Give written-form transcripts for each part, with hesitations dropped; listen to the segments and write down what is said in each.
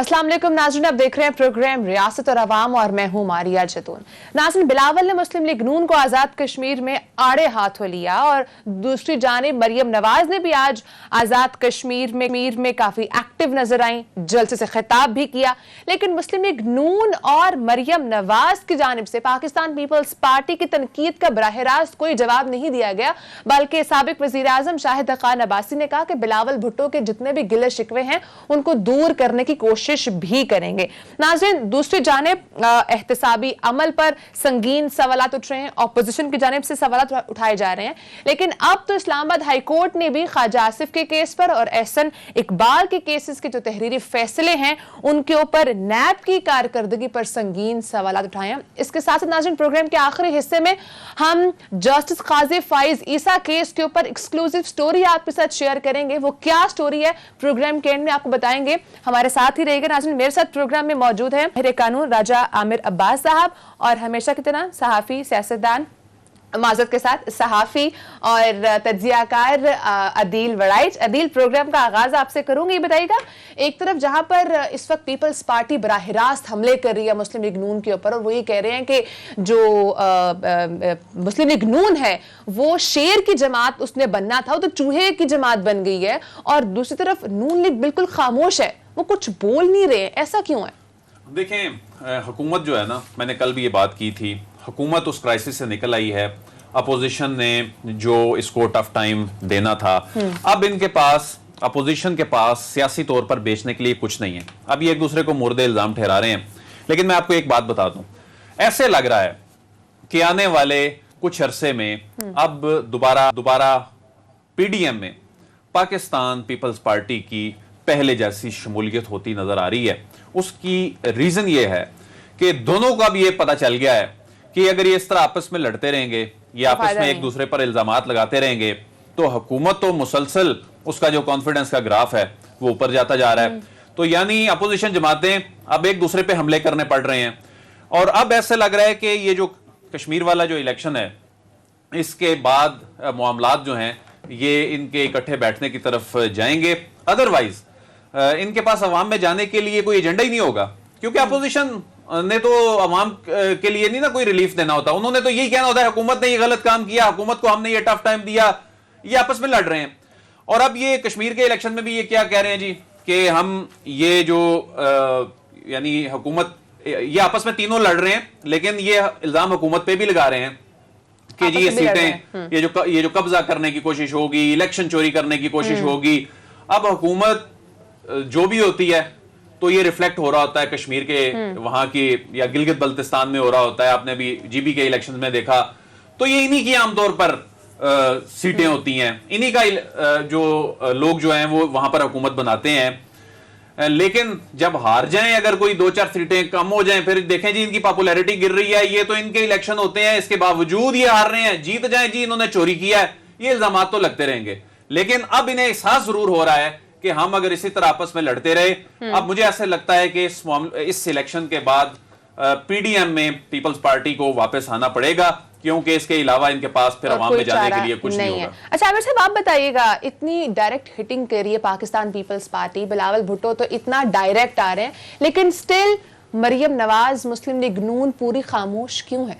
अस्सलाम वालेकुम नाज़रीन, आप देख रहे हैं प्रोग्राम रियासत और अवाम और मैं हूं मारिया जतून। नाज़रीन, बिलावल ने मुस्लिम लीग नून को आज़ाद कश्मीर में आड़े हाथों लिया और दूसरी जानिब मरियम नवाज ने भी आज आज़ाद कश्मीर में काफ़ी एक्टिव नजर आई, जलसे से खिताब भी किया। लेकिन मुस्लिम लीग नून और मरियम नवाज की जानिब से पाकिस्तान पीपल्स पार्टी की तनकीद का बराह रास्त कोई जवाब नहीं दिया गया, बल्कि साबिक वज़ीर आज़म शाहिद खान अब्बासी ने कहा कि बिलावल भुट्टो के जितने भी गिले शिकवे हैं उनको दूर करने की कोशिश भी करेंगे। नाज़रीन, दूसरी जानिब एहतसाबी अमल पर संगीन सवालात उठ रहे हैं, ऑपोजिशन की जानिब से सवालात उठाए जा रहे हैं। लेकिन अब तो इस्लामाबाद हाई कोर्ट ने भी ख्वाजा आसिफ के केस पर और एहसन इकबाल के केसेस के जो तहरीरी फैसले हैं उनके ऊपर नैब की कारकर्दगी पर संगीन सवालात उठाए हैं। इसके साथ साथ नाज़रीन, प्रोग्राम के आखिरी हिस्से में हम जस्टिस काजी फाइज ईसा केस के ऊपर एक्सक्लूसिव स्टोरी आपके साथ शेयर करेंगे। वो क्या स्टोरी है प्रोग्राम के एंड में आपको बताएंगे। हमारे साथ ही रहेगा नाज़रीन, मेरे साथ प्रोग्राम में मौजूद है माहिर कानून राजा आमिर अब्बास साहब और हमेशा की तरह सहाफ़ी, सियासतदान, माजरत के साथ सहाफ़ी और तज्जियाकार अदील वड़ाइच। अदील, प्रोग्राम का आगाज आपसे करूंगी। बताइएगा, एक तरफ जहां पर इस वक्त पीपल्स पार्टी बराह रास्त हमले कर रही है मुस्लिम लीग नून के ऊपर और वो ये कह रहे हैं कि जो मुस्लिम लीग नून है वो शेर की जमात उसने बनना था, वो तो चूहे की जमात बन गई है, और दूसरी तरफ नून लीग बिल्कुल खामोश है, वो कुछ बोल नहीं रहे। ऐसा क्यों है? देखें, हुकूमत जो है ना, मैंने कल भी ये बात की थी, हुकूमत उस क्राइसिस से निकल आई है। अपोजिशन ने जो इसको टफ टाइम देना था, अब इनके पास, अपोजिशन के पास सियासी तौर पर बेचने के लिए कुछ नहीं है। अब ये एक दूसरे को मुर्दे इल्जाम ठहरा रहे हैं। लेकिन मैं आपको एक बात बता दूं, ऐसे लग रहा है कि आने वाले कुछ अरसे में अब दोबारा पीडीएम में पाकिस्तान पीपल्स पार्टी की पहले जैसी शमूलियत होती नजर आ रही है। उसकी रीजन ये है कि दोनों का भी ये पता चल गया है कि अगर ये इस तरह आपस में लड़ते रहेंगे, ये आपस में एक दूसरे पर इल्जामात लगाते रहेंगे, तो हुकूमत तो मुसलसल उसका जो कॉन्फिडेंस का ग्राफ है वो ऊपर जाता जा रहा है। तो यानी अपोजिशन जमातें अब एक दूसरे पे हमले करने पड़ रहे हैं। और अब ऐसे लग रहा है कि ये जो कश्मीर वाला जो इलेक्शन है, इसके बाद मामलात जो हैं ये इनके इकट्ठे बैठने की तरफ जाएंगे। अदरवाइज इनके पास अवाम में जाने के लिए कोई एजेंडा ही नहीं होगा, क्योंकि अपोजिशन ने तो अवाम के लिए नहीं ना कोई रिलीफ देना होता। उन्होंने तो यही कहना होता है हुकूमत ने ये गलत काम किया, हुकूमत को हमने ये टफ टाइम दिया। ये आपस में लड़ रहे हैं। और अब ये कश्मीर के इलेक्शन में भी ये क्या कह रहे हैं जी कि हम ये जो यानी हुकूमत, ये आपस में तीनों लड़ रहे हैं, लेकिन ये इल्जाम हुकूमत पे भी लगा रहे हैं कि जी ये सीटें, ये जो कब्जा करने की कोशिश होगी, इलेक्शन चोरी करने की कोशिश होगी। अब हुकूमत जो भी होती है तो ये रिफ्लेक्ट हो रहा होता है कश्मीर के वहां की, या गिलगित बल्तिस्तान में हो रहा होता है। आपने भी जीबी के इलेक्शन में देखा, तो ये इन्हीं की आमतौर पर सीटें होती हैं, इन्हीं का जो लोग जो हैं वो वहां पर हुकूमत बनाते हैं। लेकिन जब हार जाएं, अगर कोई 2-4 सीटें कम हो जाएं, फिर देखें जी इनकी पॉपुलैरिटी गिर रही है। ये तो इनके इलेक्शन होते हैं, इसके बावजूद ये हार रहे हैं। जीत जाएं जी इन्होंने चोरी किया है, ये इल्जाम तो लगते रहेंगे। लेकिन अब इन्हें एहसास जरूर हो रहा है कि हम अगर इसी तरह आपस में लड़ते रहे, अब मुझे ऐसे लगता है कि इस सिलेक्शन के बाद पीडीएम में पीपल्स पार्टी को वापस आना पड़ेगा, क्योंकि इसके अलावा इनके पास फिर अवाम में जाने के लिए कुछ नहीं होगा। अच्छा आमिर साहब, आप बताइएगा, इतनी डायरेक्ट हिटिंग कर रही है पाकिस्तान पीपल्स पार्टी, बिलावल भुट्टो तो इतना डायरेक्ट आ रहे हैं, लेकिन स्टिल मरियम नवाज, मुस्लिम लीग नून पूरी खामोश क्यों है?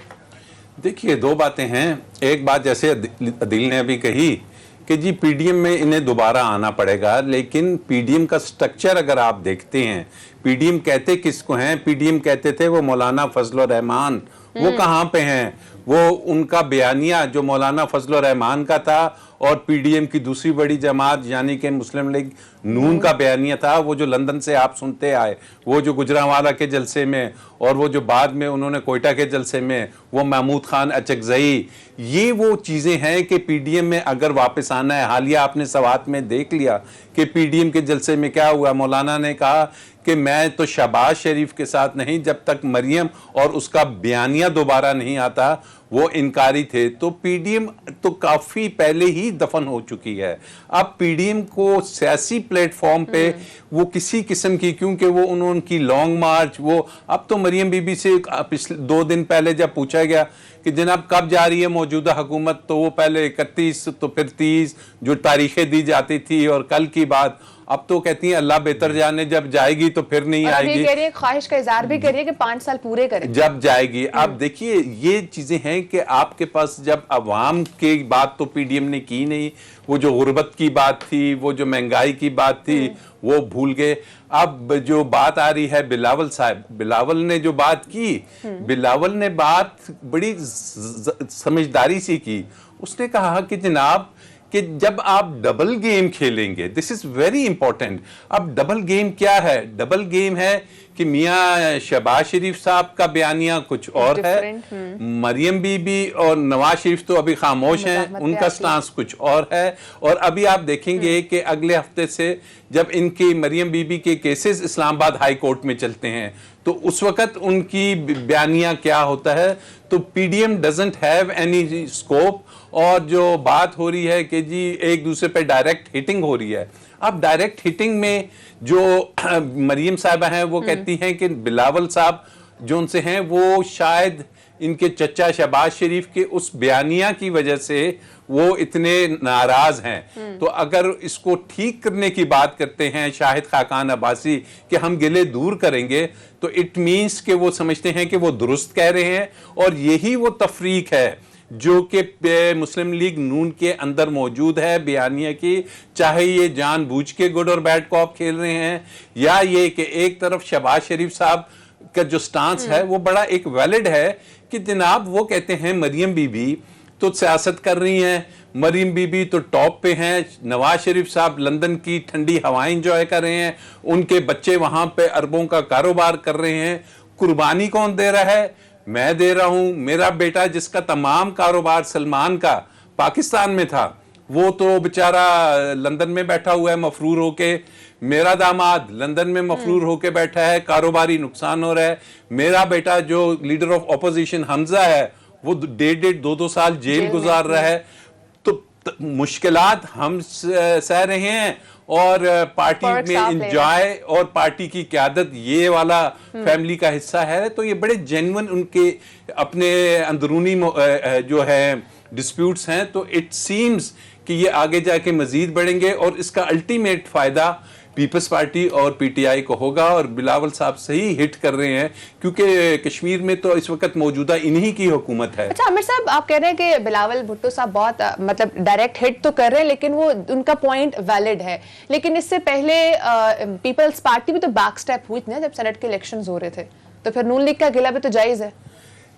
देखिए, दो बातें हैं। एक बात जैसे अदील ने अभी कही कि जी पीडीएम में इन्हें दोबारा आना पड़ेगा, लेकिन पीडीएम का स्ट्रक्चर अगर आप देखते हैं, पीडीएम कहते किसको हैं? पीडीएम कहते थे वो मौलाना फजल रहमान, वो कहाँ पे हैं? वो उनका बयानिया जो मौलाना फजल रहमान का था और पीडीएम की दूसरी बड़ी जमात यानी कि मुस्लिम लीग नून का बयानिया था, वो जो लंदन से आप सुनते आए, वो जो गुजरांवाला के जलसे में और वो जो बाद में उन्होंने कोयटा के जलसे में वो महमूद खान अचकजई, ये वो चीज़ें हैं कि पीडीएम में अगर वापस आना है। हालिया आपने सवात में देख लिया कि पीडीएम के जलसे में क्या हुआ। मौलाना ने कहा कि मैं तो शहबाज शरीफ के साथ नहीं, जब तक मरियम और उसका बयानिया दोबारा नहीं आता वो इनकारी थे। तो पीडीएम तो काफ़ी पहले ही दफन हो चुकी है। अब पीडीएम को सियासी प्लेटफॉर्म पे वो किसी किस्म की, क्योंकि वो उनकी लॉन्ग मार्च, वो अब तो मरियम बीबी से पिछले 2 दिन पहले जब पूछा गया कि जनाब कब जा रही है मौजूदा हुकूमत, तो वो पहले 31 तो फिर 30 जो तारीखें दी जाती थी और कल की बात, अब तो कहती हैं अल्लाह बेहतर जाने, जब जाएगी तो फिर नहीं और आएगी। ये कह रही है, ख्वाहिश का इजहार भी कर रही है कि 5 साल पूरे करें जब जाएगी। अब देखिए ये चीजें हैं कि आपके पास जब अवाम की बात तो पीडीएम ने की नहीं, वो जो गुर्बत की बात थी, वो जो महंगाई की बात थी, वो भूल गए। अब जो बात आ रही है बिलावल साहब, बिलावल ने जो बात की, बिलावल ने बात बड़ी समझदारी से की। उसने कहा कि जनाब कि जब आप डबल गेम खेलेंगे, दिस इज वेरी इंपॉर्टेंट। अब डबल गेम क्या है? डबल गेम है कि मियां शहबाज शरीफ साहब का बयानिया कुछ और है, मरियम बीबी और नवाज शरीफ तो अभी खामोश हैं, उनका स्टांस कुछ और है। और अभी आप देखेंगे कि अगले हफ्ते से जब इनकी मरियम बीबी के केसेस इस्लामाबाद हाई कोर्ट में चलते हैं तो उस वक्त उनकी बयानिया क्या होता है। तो PDM doesn't have any scope. और जो बात हो रही है कि जी एक दूसरे पे डायरेक्ट हिटिंग हो रही है, अब डायरेक्ट हिटिंग में जो मरियम साहिबा हैं वो कहती हैं कि बिलावल साहब जो उनसे हैं वो शायद इनके चचा शहबाज शरीफ के उस बयानिया की वजह से वो इतने नाराज हैं। तो अगर इसको ठीक करने की बात करते हैं शाहिद खाकान अब्बासी कि हम गिले दूर करेंगे, तो इट मीन्स कि वो समझते हैं कि वो दुरुस्त कह रहे हैं। और यही वो तफरीक है जो कि मुस्लिम लीग नून के अंदर मौजूद है बयानिया की, चाहे ये जानबूझ के गुड और बैड कॉप खेल रहे हैं या ये कि एक तरफ शहबाज शरीफ साहब का जो स्टांस है वो बड़ा एक वैलिड है कि जनाब वो कहते हैं मरियम बीबी तो सियासत कर रही हैं, मरियम बीबी तो टॉप पे हैं, नवाज शरीफ साहब लंदन की ठंडी हवाएं एंजॉय कर रहे हैं, उनके बच्चे वहां पे अरबों का कारोबार कर रहे हैं। कुर्बानी कौन दे रहा है? मैं दे रहा हूं। मेरा बेटा जिसका तमाम कारोबार सलमान का पाकिस्तान में था, वो तो बेचारा लंदन में बैठा हुआ है मफरूर होके। मेरा दामाद लंदन में मफरूर होके बैठा है, कारोबारी नुकसान हो रहा है। मेरा बेटा जो लीडर ऑफ ऑपोजिशन हमजा है वो 1.5 2 साल जेल गुजार रहा है। तो मुश्किलात हम सह रहे हैं और पार्टी में इंजॉय और पार्टी की क़यादत ये वाला फैमिली का हिस्सा है। तो ये बड़े जेन्युइन उनके अपने अंदरूनी जो है डिस्प्यूट्स हैं। तो इट सीम्स कि ये आगे जाके मजीद बढ़ेंगे और इसका अल्टीमेट फायदा पीपल्स पार्टी और पीटीआई को होगा। और बिलावल साहब सही हिट कर रहे हैं क्योंकि कश्मीर में तो इस वक्त मौजूदा इन्हीं की हुकूमत है। अच्छा आमिर साहब, आप कह रहे हैं कि बिलावल भुट्टो साहब बहुत मतलब डायरेक्ट हिट तो कर रहे हैं, लेकिन वो उनका पॉइंट वैलिड है। लेकिन इससे पहले पीपल्स पार्टी भी तो बैक स्टेप हुई थी ना जब सेनेट के इलेक्शंस हो रहे थे, तो फिर नून लीग का गिला भी तो जायज है।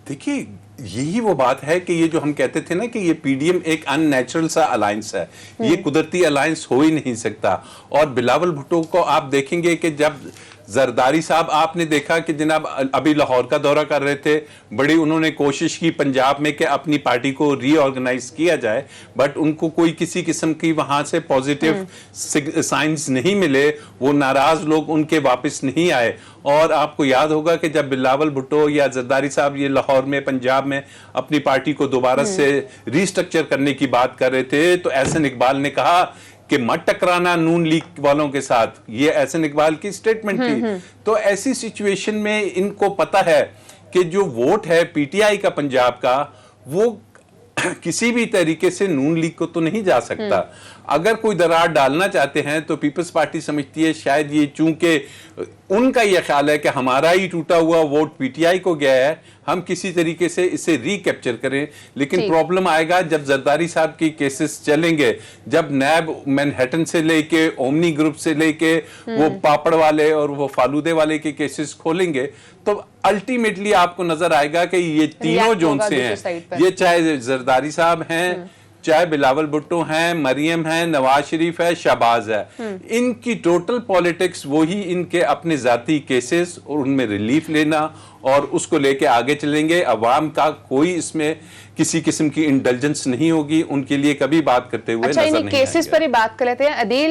देखिए यही वो बात है कि ये जो हम कहते थे ना कि ये पीडीएम एक अननेचुरल सा अलायंस है, ये कुदरती अलायंस हो ही नहीं सकता। और बिलावल भुट्टो को आप देखेंगे कि जब जरदारी साहब आपने देखा कि जनाब अभी लाहौर का दौरा कर रहे थे, बड़ी उन्होंने कोशिश की पंजाब में कि अपनी पार्टी को रीऑर्गेनाइज किया जाए, बट उनको कोई किसी किस्म की वहां से पॉजिटिव साइंस नहीं मिले, वो नाराज लोग उनके वापस नहीं आए। और आपको याद होगा कि जब बिलावल भुट्टो या जरदारी साहब ये लाहौर में पंजाब में अपनी पार्टी को दोबारा से रीस्ट्रक्चर करने की बात कर रहे थे तो एहसन इकबाल ने कहा कि मत टकराना नून लीग वालों के साथ, ये एहसन इकबाल की स्टेटमेंट थी। तो ऐसी सिचुएशन में इनको पता है कि जो वोट है पीटीआई का पंजाब का वो किसी भी तरीके से नून लीग को तो नहीं जा सकता। अगर कोई दरार डालना चाहते हैं तो पीपल्स पार्टी समझती है शायद ये, चूंकि उनका यह ख्याल है कि हमारा ही टूटा हुआ वोट पीटीआई को गया है, हम किसी तरीके से इसे रिकैप्चर करें। लेकिन प्रॉब्लम आएगा जब जरदारी साहब की केसेस चलेंगे, जब नैब मैनहट्टन से लेके ओमनी ग्रुप से लेके वो पापड़ वाले और वो फालूदे वाले के केसेस खोलेंगे, तो अल्टीमेटली आपको नजर आएगा कि ये तीनों जोन से हैं, ये चाहे जरदारी साहब हैं, चाहे बिलावल भुट्टो हैं, मरियम हैं, नवाज शरीफ है, शहबाज है, इनकी टोटल पॉलिटिक्स वही इनके अपने जाती केसेस और उनमें रिलीफ लेना और उसको लेके आगे चलेंगे। अवाम का कोई इसमें किसी किस्म की इंटेलिजेंस नहीं होगी, उनके लिए कभी बात करते हुए अच्छा, नजर नहीं केसेस पर ही बात कर लेते हैं। अदील,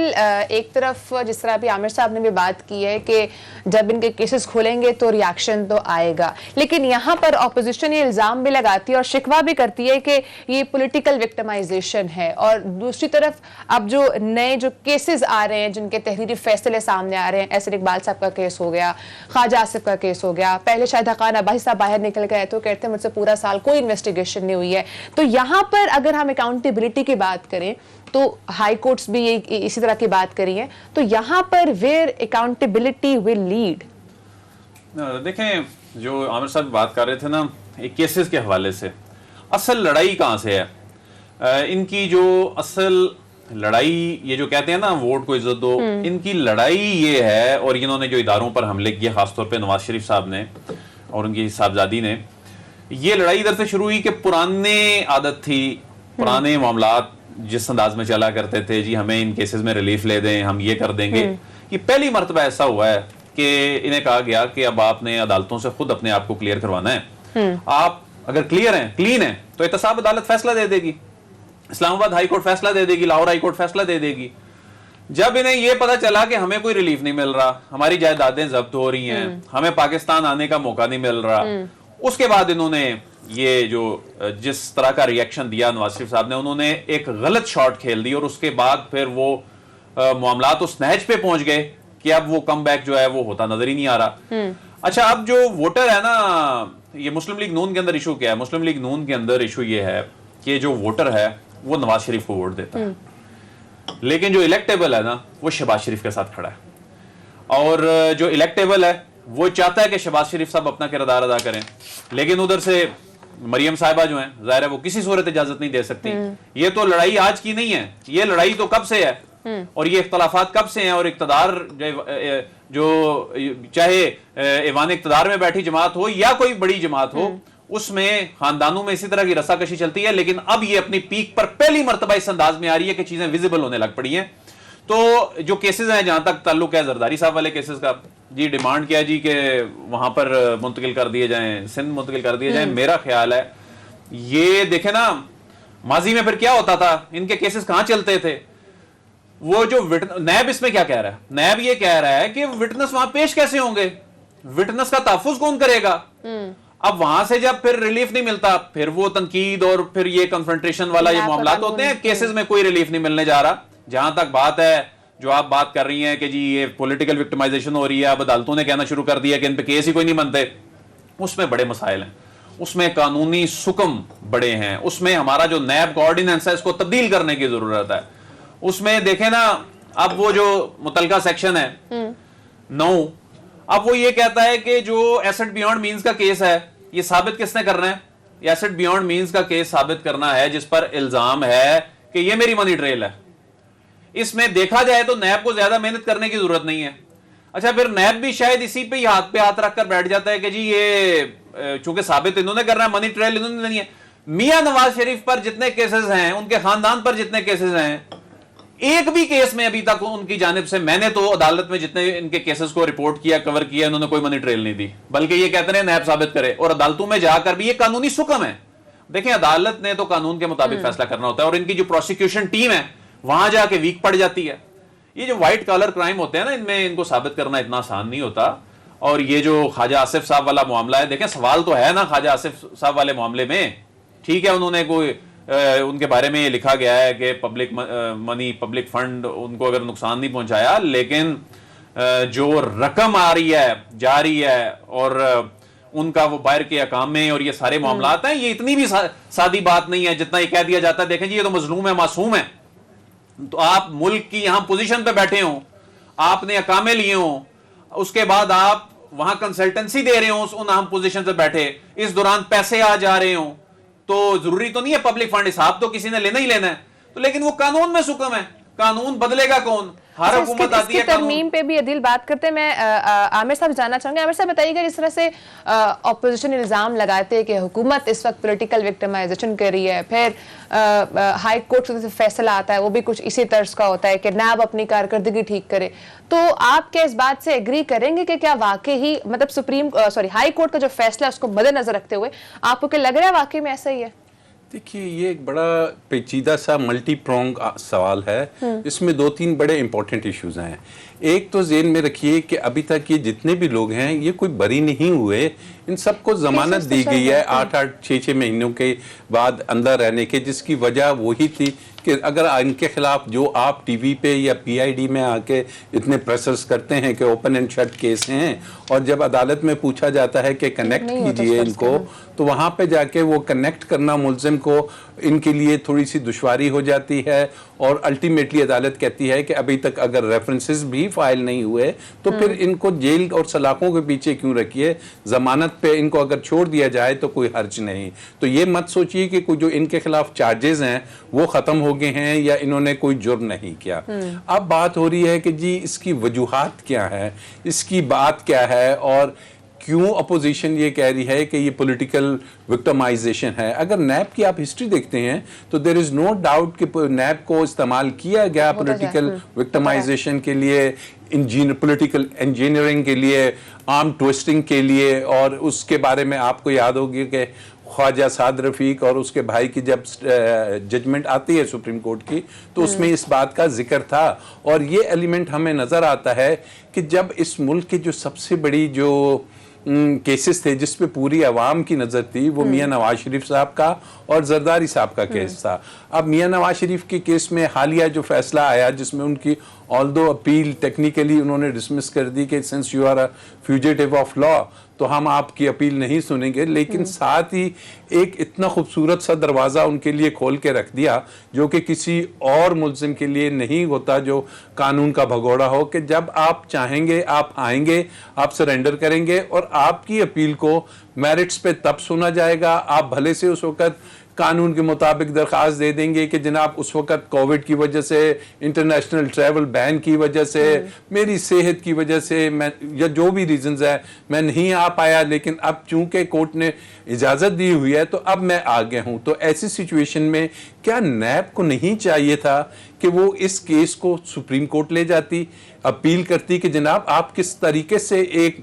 एक तरफ जिस तरह अभी आमिर साहब ने भी बात की है कि जब इनके केसेस खुलेंगे तो रिएक्शन तो आएगा, लेकिन यहाँ पर ऑपोजिशन ये इल्जाम भी लगाती है और शिकवा भी करती है कि ये पॉलिटिकल विक्टिमाइजेशन है। और दूसरी तरफ अब जो नए जो केसेस आ रहे हैं जिनके तहरीरी फैसले सामने आ रहे हैं, एहसन इकबाल साहब का केस हो गया, ख्वाजा आसिफ का केस हो गया, पहले शाहिद खाकान अब्बासी साहब बाहर निकल गए तो कहते हैं मुझसे पूरा साल कोई इन्वेस्टिगेशन नहीं हुई है। तो यहाँ पर अगर हम अकाउंटेबिलिटी की बात करें तो हाई कोर्ट्स भी ये इसी तरह की बात करी है, तो यहाँ पर वेयर अकाउंटेबिलिटी विल लीड? देखें, जो आमिर साहब बात कर रहे थे ना एक केसेस के हवाले से, असल लड़ाई कहाँ से है? इनकी जो असल लड़ाई, ये जो कहते हैं ना वोट को इज्जत दो, इनकी लड़ाई ये है, और इन्होंने जो इदारों पर हमले किए खासतौर पे नवाज शरीफ साहब ने और उनकी साहबजादी ने, ये लड़ाई इधर से शुरू हुई कि पुराने आदत थी, पुराने मामलात जिस अंदाज में चला करते थे, जी हमें इन केसेस में रिलीफ ले दें, हम ये कर देंगे। ये पहली मर्तबा ऐसा हुआ है कि इन्हें कहा गया कि अब आपने अदालतों से खुद अपने आप को क्लियर करवाना है। आप अगर क्लियर हैं, क्लीन है, तो एहतसाब अदालत फैसला दे देगी, इस्लामाबाद हाई कोर्ट फैसला दे देगी, लाहौर हाई कोर्ट फैसला दे देगी। जब इन्हें यह पता चला कि हमें कोई रिलीफ नहीं मिल रहा, हमारी जायदादें जब्त हो रही हैं, हमें पाकिस्तान आने का मौका नहीं मिल रहा, उसके बाद इन्होंने ये जो जिस तरह का रिएक्शन दिया नवाज शरीफ साहब ने, उन्होंने एक गलत शॉट खेल दी और उसके बाद फिर वो मामलात उस नहज पे पहुंच गए कि अब वो कम बैक जो है वो होता नजर ही नहीं आ रहा। अच्छा, अब जो वोटर है ना, ये मुस्लिम लीग नून के अंदर इशू क्या है? मुस्लिम लीग नून के अंदर इशू ये है कि जो वोटर है वो नवाज शरीफ को वोट देता है, लेकिन जो इलेक्टेबल है ना वो शहबाज शरीफ के साथ खड़ा है, और जो इलेक्टेबल है वो चाहता है कि शहबाज शरीफ साहब अपना किरदार अदा करें, लेकिन उधर से मरियम साहिबा जो हैं, जाहिर है वो किसी सूरत इजाजत नहीं दे सकती। ये तो लड़ाई आज की नहीं है, ये लड़ाई तो कब से है, और ये इख्तलाफात कब से हैं, और इक्तदार जो चाहे ऐवान इक्तदार में बैठी जमात हो या कोई बड़ी जमात हो, उसमें खानदानों में इसी तरह की रस्साकशी चलती है, लेकिन अब ये अपनी पीक पर पहली मर्तबा इस अंदाज में आ रही है कि चीजें विजिबल होने लग पड़ी हैं। तो जो केसेस हैं, जहां तक ताल्लुक है जरदारी साहब वाले केसेस का, जी डिमांड किया जी कि वहां पर मुंतकिल कर दिए जाएं, सिंध मुंतकिल कर दिए जाएं। मेरा ख्याल है ये देखे ना, माजी में फिर क्या होता था, इनके केसेस कहां चलते थे, वो जो नैब इसमें क्या कह रहा है, नैब ये कह रहा है कि विटनेस वहां पेश कैसे होंगे, विटनेस का तहफ्फुज कौन करेगा। अब वहां से जब फिर रिलीफ नहीं मिलता, फिर वो तनकीद और फिर ये कन्फ्रंटेशन वाला ये मामला होते हैं, केसेस में कोई रिलीफ नहीं मिलने जा रहा। जहां तक बात है जो आप बात कर रही हैं कि जी ये पॉलिटिकल विक्टिमाइजेशन हो रही है, अब अदालतों ने कहना शुरू कर दिया कि इन पे केस ही कोई नहीं बनते, उसमें बड़े मसाइल हैं, उसमें कानूनी सुकम बड़े हैं, उसमें हमारा जो नैब का ऑर्डिनेंस है इसको तब्दील करने की जरूरत है। उसमें देखें ना, अब वो जो मुतलका सेक्शन है 9, अब वो ये कहता है कि जो एसेट बियॉन्ड मींस का केस है, ये साबित किसने करना है? एसेट बियॉन्ड मींस का केस साबित करना है जिस पर इल्जाम है कि ये मेरी मनी ट्रेल है। इसमें देखा जाए तो नैब को ज्यादा मेहनत करने की जरूरत नहीं है। अच्छा, फिर नैब भी शायद इसी पे हाथ पे हाथ रखकर बैठ जाता है कि जी ये चूंकि साबित इन्होंने करना है, मनी ट्रेल इन्होंने नहीं है। मियां नवाज शरीफ पर जितने केसेस हैं, उनके खानदान पर जितने केसेस हैं, एक भी केस में अभी तक उनकी जानिब से, मैंने तो अदालत में जितने इनके केसेस को रिपोर्ट किया, कवर किया, इन्होंने कोई मनी ट्रेल नहीं दी, बल्कि ये कहते हैं नैब साबित करे, और अदालतों में जाकर भी ये कानूनी सुकम है। देखें, अदालत ने तो कानून के मुताबिक फैसला करना होता है, और इनकी जो प्रोसिक्यूशन टीम है वहां जाके वीक पड़ जाती है। ये जो व्हाइट कॉलर क्राइम होते हैं ना, इनमें इनको साबित करना इतना आसान नहीं होता। और ये जो ख्वाजा आसिफ साहब वाला मामला है, देखें सवाल तो है ना ख्वाजा आसिफ साहब वाले मामले में, ठीक है उन्होंने कोई उनके बारे में ये लिखा गया है कि पब्लिक मनी, पब्लिक फंड उनको अगर नुकसान नहीं पहुंचाया, लेकिन जो रकम आ रही है, जा रही है, और उनका वो बाहर के अकाम में, और ये सारे मामलात हैं, ये इतनी भी सादी बात नहीं है जितना ये कह दिया जाता है। देखें जी, ये तो मजलूम है, मासूम है, तो आप मुल्क की यहां पोजीशन पे बैठे हो, आपने अकामे लिए हो, उसके बाद आप वहां कंसल्टेंसी दे रहे हो उन अहम पोजीशन पे बैठे, इस दौरान पैसे आ जा रहे हो, तो जरूरी तो नहीं है पब्लिक फंड, हिसाब तो किसी ने लेना ही लेना है, तो लेकिन वो कानून में सुकम है, कानून बदलेगा कौन? हर हुकूमत आती है, तरमीम पे भी अदील बात करते हैं। मैं आमिर साहब जानना चाहूंगी, आमिर साहब बताइएगा, जिस तरह से ऑपोजिशन इल्जाम लगाते हैं कि हुकूमत इस वक्त पॉलिटिकल विक्टिमाइजेशन कर रही है, फिर हाई कोर्ट से फैसला आता है वो भी कुछ इसी तर्ज का होता है कि नैब अपनी कारकर्दगी ठीक करे, तो आप क्या इस बात से एग्री करेंगे कि क्या वाकई ही मतलब हाई कोर्ट का जो फैसला है उसको मद्देनजर रखते हुए आपको क्या लग रहा है वाकई में ऐसा ही है? देखिए, ये एक बड़ा पेचीदा सा मल्टी प्रोंग सवाल है। इसमें 2-3 बड़े इंपॉर्टेंट इश्यूज हैं। एक तो ज़हन में रखिए कि अभी तक ये जितने भी लोग हैं ये कोई बरी नहीं हुए, इन सबको जमानत दी गई है 8-8 6-6 महीनों के बाद अंदर रहने के, जिसकी वजह वही थी कि अगर इनके खिलाफ जो आप टीवी पे या पीआईडी में आके इतने प्रेशर्स करते हैं कि ओपन एंड शट केस हैं, और जब अदालत में पूछा जाता है कि कनेक्ट कीजिए इनको, तो वहाँ पे जाके वो कनेक्ट करना मुल्जिम को इनके लिए थोड़ी सी दुश्वारी हो जाती है, और अल्टीमेटली अदालत कहती है कि अभी तक अगर रेफरेंसेस भी फाइल नहीं हुए तो फिर इनको जेल और सलाखों के पीछे क्यों रखिए, जमानत पे इनको अगर छोड़ दिया जाए तो कोई हर्ज नहीं। तो ये मत सोचिए कि कोई जो इनके खिलाफ चार्जेस हैं वो खत्म हो गए हैं या इन्होंने कोई जुर्म नहीं किया। अब बात हो रही है कि जी इसकी वजूहात क्या है, इसकी बात क्या है, और क्यों अपोजिशन ये कह रही है कि ये पॉलिटिकल विक्टिमाइजेशन है। अगर नैब की आप हिस्ट्री देखते हैं तो देयर इज नो डाउट कि नैब को इस्तेमाल किया गया पॉलिटिकल विक्टिमाइजेशन के लिए, पॉलिटिकल इंजीनियरिंग के लिए, आर्म ट्विस्टिंग के लिए, और उसके बारे में आपको याद होगी कि ख्वाजा साद रफीक और उसके भाई की जब जजमेंट आती है सुप्रीम कोर्ट की तो उसमें इस बात का जिक्र था। और ये एलिमेंट हमें नज़र आता है कि जब इस मुल्क की जो सबसे बड़ी जो केसेस थे जिस पे पूरी आवाम की नज़र थी वो मियां नवाज शरीफ साहब का और जरदारी साहब का केस था। अब मियां नवाज शरीफ के केस में हालिया जो फैसला आया जिसमें उनकी ऑल्दो अपील टेक्निकली उन्होंने डिसमिस कर दी कि since you are a fugitive of law तो हम आपकी अपील नहीं सुनेंगे, लेकिन साथ ही एक इतना खूबसूरत सा दरवाज़ा उनके लिए खोल के रख दिया जो कि किसी और मुल्ज़िम के लिए नहीं होता जो कानून का भगोड़ा हो, कि जब आप चाहेंगे आप आएंगे, आप सरेंडर करेंगे और आपकी अपील को मेरिट्स पे तब सुना जाएगा। आप भले से उस वक़्त कानून के मुताबिक दरख्वास्त दे देंगे कि जनाब उस वक़्त कोविड की वजह से, इंटरनेशनल ट्रैवल बैन की वजह से, मेरी सेहत की वजह से मैं या जो भी रीजंस है मैं नहीं आ पाया, लेकिन अब चूंकि कोर्ट ने इजाज़त दी हुई है तो अब मैं आ गया हूँ। तो ऐसी सिचुएशन में क्या नैब को नहीं चाहिए था कि वो इस केस को सुप्रीम कोर्ट ले जाती, अपील करती कि जनाब आप किस तरीके से एक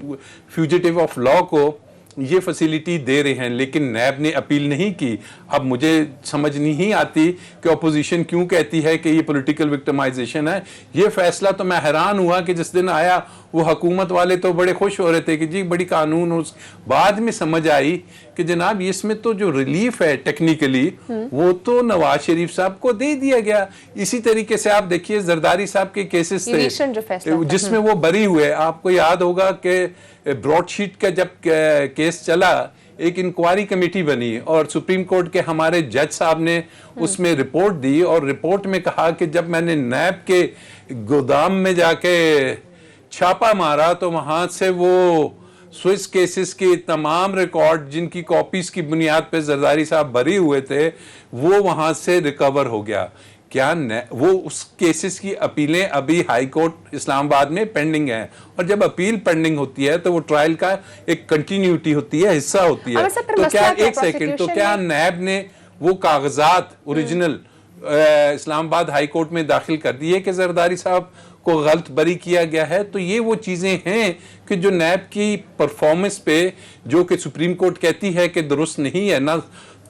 फ्यूजिटिव ऑफ लॉ को ये फैसिलिटी दे रहे हैं, लेकिन नैब ने अपील नहीं की। अब मुझे समझ नहीं आती कि अपोजिशन क्यों कहती है कि ये पॉलिटिकल विक्टिमाइजेशन है। ये फैसला तो मैं हैरान हुआ कि जिस दिन आया वो हुकूमत वाले तो बड़े खुश हो रहे थे कि जी बड़ी कानून, उस बाद में समझ आई कि जनाब इसमें तो जो रिलीफ है टेक्निकली वो तो नवाज शरीफ साहब को दे दिया गया। इसी तरीके से आप देखिए जरदारी साहब के केसेस थे जिसमें वो बरी हुए। आपको याद होगा कि ब्रॉडशीट का जब केस चला एक इंक्वायरी कमेटी बनी और सुप्रीम कोर्ट के हमारे जज साहब ने उसमें रिपोर्ट दी, और रिपोर्ट में कहा कि जब मैंने नैब के गोदाम में जाके छापा मारा तो वहां से वो स्विस केसेस के तमाम रिकॉर्ड जिनकी कॉपीज की बुनियाद पे जरदारी साहब बरी हुए थे वो वहां से रिकवर हो गया। क्या वो उस केसेस की अपीलें अभी हाई कोर्ट इस्लामाबाद में पेंडिंग हैं, और जब अपील पेंडिंग होती है तो वो ट्रायल का एक कंटिन्यूटी होती है, हिस्सा होती है। तो क्या एक सेकंड, तो क्या नैब ने वो कागजात ओरिजिनल इस्लामाबाद हाई कोर्ट में दाखिल कर दिए कि जरदारी साहब को गलत बरी किया गया है? तो ये वो चीजें हैं कि जो नैब की परफॉर्मेंस पे जो कि सुप्रीम कोर्ट कहती है कि दुरुस्त नहीं है ना,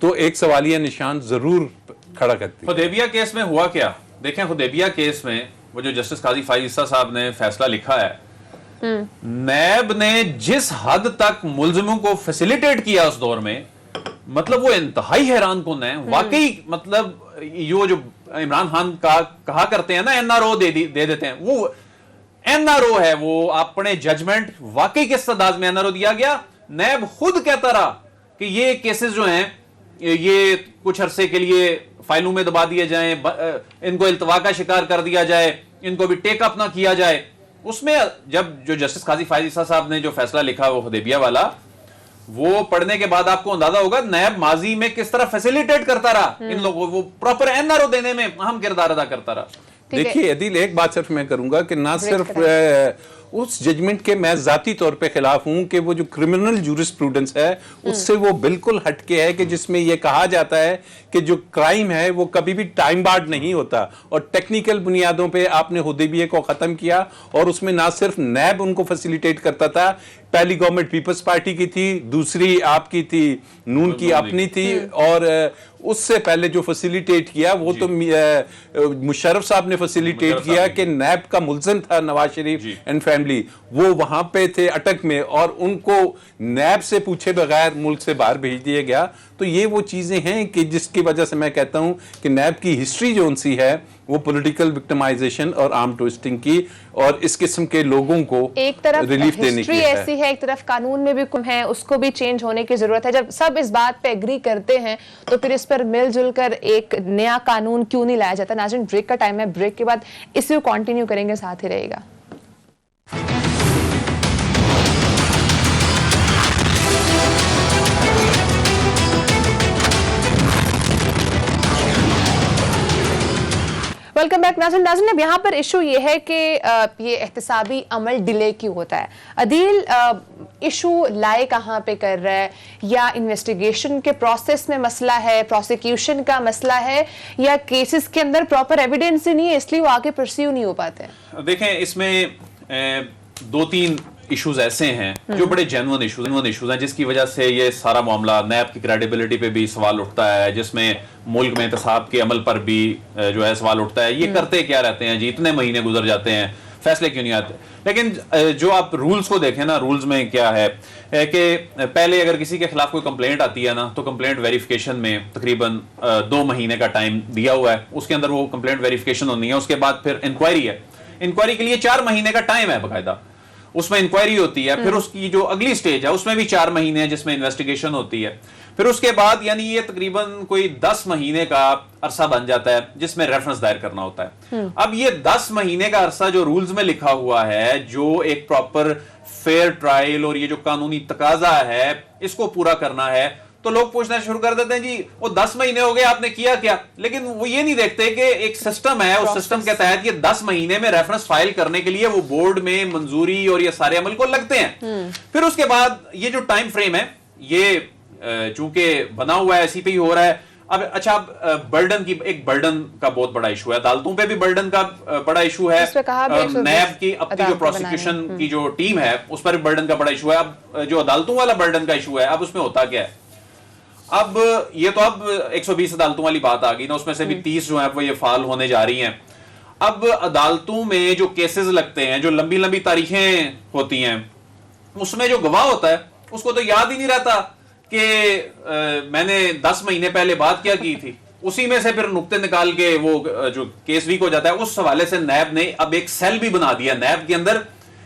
तो एक सवालिया निशान जरूर खड़ा करती है। हुदैबिया केस में हुआ क्या? देखें हुदैबिया केस में वो जो जस्टिस काजी फाइज ईसा साहब ने फैसला लिखा है, नैब ने जिस हद तक मुल्जिमों को फैसिलिटेट किया उस दौर में, मतलब वो इंतहाई हैरान कुन है वाकई। मतलब यो जो इमरान खान का कहा करते हैं ना एनआरओ दे देते हैं, वो एनआरओ है, वो अपने जजमेंट वाकई किस अंदाज में एनआरओ दिया गया। नैब खुद कहता रहा कि ये केसेस जो हैं ये कुछ अरसे के लिए फाइलों में दबा दिए जाएं, इनको इल्तवा का शिकार कर दिया जाए, इनको भी टेक अप ना किया जाए। उसमें जब जो जस्टिस काजी फाइज ईसा साहब ने जो फैसला लिखा वो हुदैबिया वाला, वो पढ़ने के बाद आपको अंदाजा होगा नैब माजी में किस तरह फैसिलिटेट करता रहा इन लोगों को, वो प्रॉपर एनआरओ देने में अहम किरदार अदा करता रहा। देखिए अदील, एक बात सिर्फ मैं करूंगा कि ना सिर्फ उस जजमेंट के मैं जाती तौर पे खिलाफ हूं कि वो जो क्रिमिनल जूरिस्प्रूडेंस है उससे वो बिल्कुल हटके है कि जिसमें ये कहा जाता है कि जो क्राइम है वो कभी भी टाइम बार्ड नहीं होता, और टेक्निकल बुनियादों पे आपने हुदैबिया को खत्म किया। और उसमें ना सिर्फ नैब उनको फैसिलिटेट करता था, पहली गवर्नमेंट पीपल्स पार्टी की थी, दूसरी आपकी थी नून की अपनी थी, और उससे पहले जो फैसिलिटेट किया वो तो मुशर्रफ साहब ने फैसिलिटेट किया कि नैब का मुल्ज़िम था नवाज शरीफ एंड फैमिली, वो वहां पे थे अटक में और उनको नैब से पूछे बगैर मुल्क से बाहर भेज दिया गया। तो ये वो चीजें हैं कि जिसकी वजह से मैं कहता हूं कि नैब की हिस्ट्री जो उनसी है वो पॉलिटिकल विक्टिमाइजेशन और आर्म ट्विस्टिंग की और इस किस्म के लोगों को एक तरफ रिलीफ देने हिस्ट्री की ऐसी है, एक तरफ कानून में भी कुम है, उसको भी चेंज होने की जरूरत है। जब सब इस बात पे एग्री करते हैं तो फिर इस पर मिलजुल कर एक नया कानून क्यों नहीं लाया जाता। नाज़रीन, ब्रेक का टाइम है, ब्रेक के बाद इसी को कंटिन्यू करेंगे, साथ ही रहेगा। Welcome back. नाज़रीन, अब यहाँ पर इशू ये है कि ये एहतसाबी अमल डिले क्यों होता है। अदील इशू लाए कहाँ पे कर रहा है, या इन्वेस्टिगेशन के प्रोसेस में मसला है, प्रोसिक्यूशन का मसला है, या केसेस के अंदर प्रॉपर एविडेंस ही नहीं है इसलिए वो आगे परस्यू नहीं हो पाते हैं। देखें, इसमें दो तीन इश्यूज ऐसे हैं जो बड़े जेन्युइन इश्यूज हैं जिसकी वजह से ये सारा मामला नैब की क्रेडिबिलिटी पे भी सवाल उठता है, जिसमें मुल्क में एहतसाब के अमल पर भी जो है सवाल उठता है। ये करते क्या रहते हैं जी, इतने महीने गुजर जाते हैं, फैसले क्यों नहीं आते। लेकिन जो आप रूल्स को देखें ना, रूल्स में क्या है कि पहले अगर किसी के खिलाफ कोई कंप्लेंट आती है ना तो कंप्लेंट वेरिफिकेशन में तकरीबन 2 महीने का टाइम दिया हुआ है, उसके अंदर वो कंप्लेंट वेरिफिकेशन होनी है। उसके बाद फिर इंक्वायरी है, इंक्वायरी के लिए 4 महीने का टाइम है बाकायदा, उसमें इंक्वायरी होती है। फिर उसकी जो अगली स्टेज है उसमें भी 4 महीने है जिसमें इन्वेस्टिगेशन होती है। फिर उसके बाद यानी ये तकरीबन कोई 10 महीने का अरसा बन जाता है जिसमें रेफरेंस दायर करना होता है। अब ये 10 महीने का अरसा जो रूल्स में लिखा हुआ है, जो एक प्रॉपर फेयर ट्रायल और ये जो कानूनी तकाजा है इसको पूरा करना है, तो लोग पूछना शुरू कर देते हैं जी वो 10 महीने हो गए, आपने किया क्या। लेकिन वो ये नहीं देखते कि एक सिस्टम है, उस सिस्टम के तहत ये 10 महीने में रेफरेंस फाइल करने के लिए वो बोर्ड में मंजूरी और ये सारे अमल को लगते हैं। फिर उसके बाद ये जो टाइम फ्रेम है ये चूंकि बना हुआ है ऐसी पे ही हो रहा है। अब अच्छा, बर्डन की एक बर्डन का बहुत बड़ा इशू है, अदालतों पे भी बर्डन का बड़ा इशू है, नैब की अपनी जो प्रोसिक्यूशन की जो टीम है उस पर बर्डन का बड़ा इशू है। अब जो अदालतों वाला बर्डन का इशू है, अब उसमें होता क्या है, अब ये तो अब 120 अदालतों वाली बात आ गई ना, उसमें से भी 30 जो है वो ये फाल होने जा रही हैं। अब अदालतों में जो केसेस लगते हैं, जो लंबी लंबी तारीखें होती हैं, उसमें जो गवाह होता है उसको तो याद ही नहीं रहता कि मैंने 10 महीने पहले बात क्या की थी। उसी में से फिर नुक्ते निकाल के वो जो केस वीक हो जाता है। उस हवाले से नैब ने अब एक सेल भी बना दिया, नैब के अंदर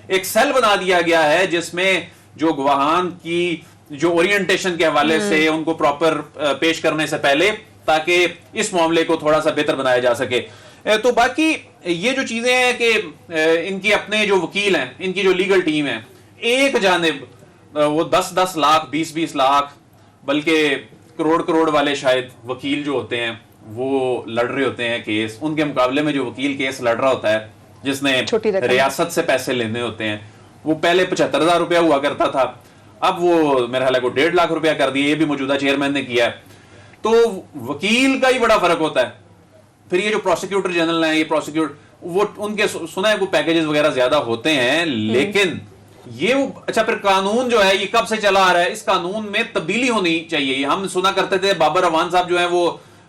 एक सेल बना दिया गया है जिसमें जो गवाहान की जो ओरिएंटेशन के हवाले से उनको प्रॉपर पेश करने से पहले, ताकि इस मामले को थोड़ा सा बेहतर बनाया जा सके। तो बाकी ये जो चीजें हैं कि इनकी अपने जो वकील हैं, इनकी जो लीगल टीम है, एक जानिब वो 10-10 लाख 20-20 लाख बल्कि करोड़ वाले शायद वकील जो होते हैं वो लड़ रहे होते हैं केस, उनके मुकाबले में जो वकील केस लड़ रहा होता है जिसने रियासत से पैसे लेने होते हैं, वो पहले 75,000 रुपया हुआ करता था, अब वो मेरे ख्याल को 1.5 लाख रुपया कर दिए। ये भी मौजूदा चेयरमैन ने किया है। तो वकील का ही बड़ा फर्क होता है। फिर ये जो प्रोसिक्यूटर जनरल है, ये प्रोसिक्यूटर वो उनके सुना है वो पैकेजेस वगैरह ज्यादा होते हैं, लेकिन ये वो अच्छा, फिर कानून जो है ये कब से चला आ रहा है, इस कानून में तब्दीली होनी चाहिए। हम सुना करते थे बाबर अवान साहब जो है वो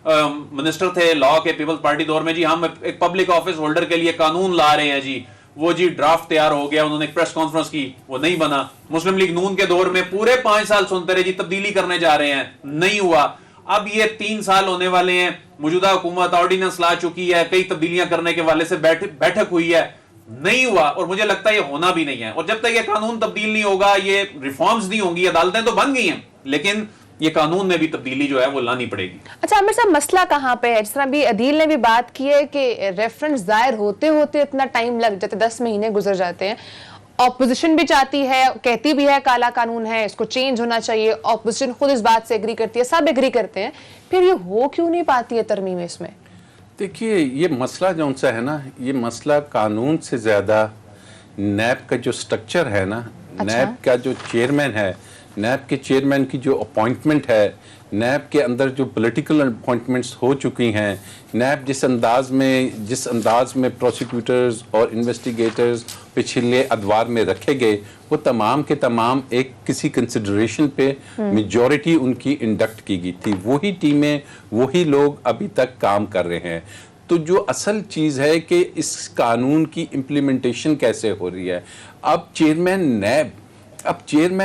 मिनिस्टर थे लॉ के पीपल्स पार्टी दौर में, जी हम एक पब्लिक ऑफिस होल्डर के लिए कानून ला रहे हैं जी, वो जी ड्राफ्ट तैयार हो गया, उन्होंने एक प्रेस कॉन्फ्रेंस की, वो नहीं बना। मुस्लिम लीग नून के दौर में पूरे 5 साल सुनते रहे जी तब्दीली करने जा रहे हैं, नहीं हुआ। अब ये 3 साल होने वाले हैं, मौजूदा हुकूमत ऑर्डिनेंस ला चुकी है, कई तब्दीलियां करने के वाले से बैठक हुई है, नहीं हुआ, और मुझे लगता है ये होना भी नहीं है। और जब तक ये कानून तब्दील नहीं होगा, ये रिफॉर्म्स नहीं होंगी, अदालतें तो बन गई हैं, लेकिन ये कानून में भी तब्दीली जो है वो लानी पड़ेगी। अच्छा आमिर साहब, मसला कहाँ पे है? जिस तरह भी अदील ने भी बात की है कि रेफरेंस दायर होते होते इतना टाइम लग जाता है, 10 महीने गुजर जाते हैं। ऑपोजिशन भी चाहती है, कहती भी है काला कानून है, इसको चेंज होना चाहिए, ऑपोजिशन खुद इस बात से एग्री करती है, सब एग्री करते हैं, फिर ये हो क्यों नहीं पाती है तरमीम इसमें? देखिए, ये मसला जो सा है ना, ये मसला कानून से ज़्यादा नैब का जो स्ट्रक्चर है ना, नैब का जो चेयरमैन है, नैब के चेयरमैन की जो अपॉइंटमेंट है, नैब के अंदर जो पॉलिटिकल अपॉइंटमेंट्स हो चुकी हैं, नैब जिस अंदाज में प्रोसिक्यूटर्स और इन्वेस्टिगेटर्स पिछले अदवार में रखे गए, वो तमाम के तमाम एक किसी कंसिडरेशन पे मेजॉरिटी उनकी इंडक्ट की गई थी। वही टीमें, वही लोग अभी तक काम कर रहे हैं। तो जो असल चीज़ है कि इस कानून की इम्प्लीमेंटेशन कैसे हो रही है। अब चेयरमैन